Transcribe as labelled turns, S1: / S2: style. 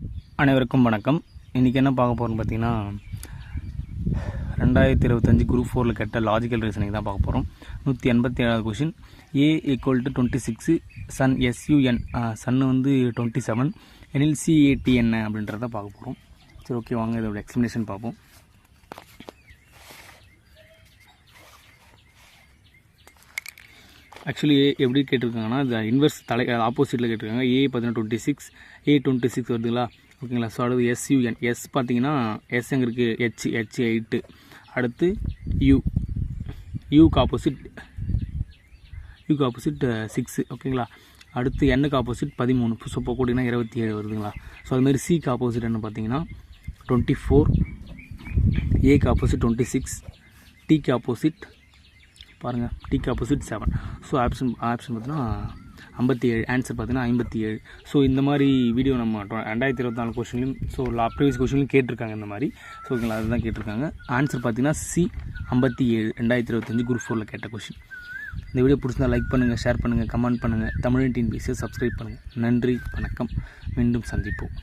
S1: அனைவருக்கும் வணக்கம். இன்றைக்கி என்ன பார்க்க போகிறோம்னு பார்த்தீங்கன்னா 2025 குரூப் 4 கேட்ட லாஜிக்கல் ரீசனிங் தான் பார்க்க போகிறோம். 187வது question. A = 26, sun SUN sun வந்து 27 எனில் CAT என்ன அப்படின்றத பார்க்க போகிறோம். சரி, ஓகே, வாங்க இதோட எக்ஸ்ப்ளனேஷன் பார்ப்போம். ஆக்சுவலி எப்படி கேட்டிருக்காங்கன்னா இந்த இன்வெர்ஸ் ஆப்போசிட்டில் கேட்டிருக்காங்க. A பார்த்தீங்கன்னா 26, A 26 வருதுங்களா, ஓகேங்களா. ஸோ அடுத்து SUN, S பார்த்தீங்கன்னா எஸ் எங்கே இருக்குது, H 8, அடுத்து யூக்கு ஆப்போசிட் 6, ஓகேங்களா. அடுத்து Nக்கு ஆப்போசிட் 13, ஸோ இப்போ கூட்டிங்கன்னா 27 வருதுங்களா. ஸோ அதுமாதிரி Cக்கு ஆப்போசிட் என்ன பார்த்தீங்கன்னா 24, Aக்கு ஆப்போசிட் 26, Tக்கு ஆப்போசிட் பாருங்கள், Tக்கு ஆப்போசிட் 7. ஸோ ஆப்ஷன் பார்த்தீங்கன்னா 57, ஆன்சர் பார்த்தீங்கன்னா 57. ஸோ இந்த மாதிரி வீடியோ நம்ம 2024 கொஷின்லையும் ஸோ ப்ரீவியஸ் கொஷின்லையும் கேட்டிருக்காங்க இந்த மாதிரி. ஸோ ஓகேங்களா, அதுதான் கேட்டிருக்காங்க. ஆன்சர் பார்த்தீங்கன்னா C 57, 2025 குரூப் 4 கேட்ட கொஷின். இந்த வீடியோ பிடிச்சிருந்தா லைக் பண்ணுங்கள், ஷேர் பண்ணுங்கள், கமெண்ட் பண்ணுங்கள். தமிழ் TNPSC சப்ஸ்கிரைப் பண்ணுங்கள். நன்றி, வணக்கம், மீண்டும் சந்திப்போம்.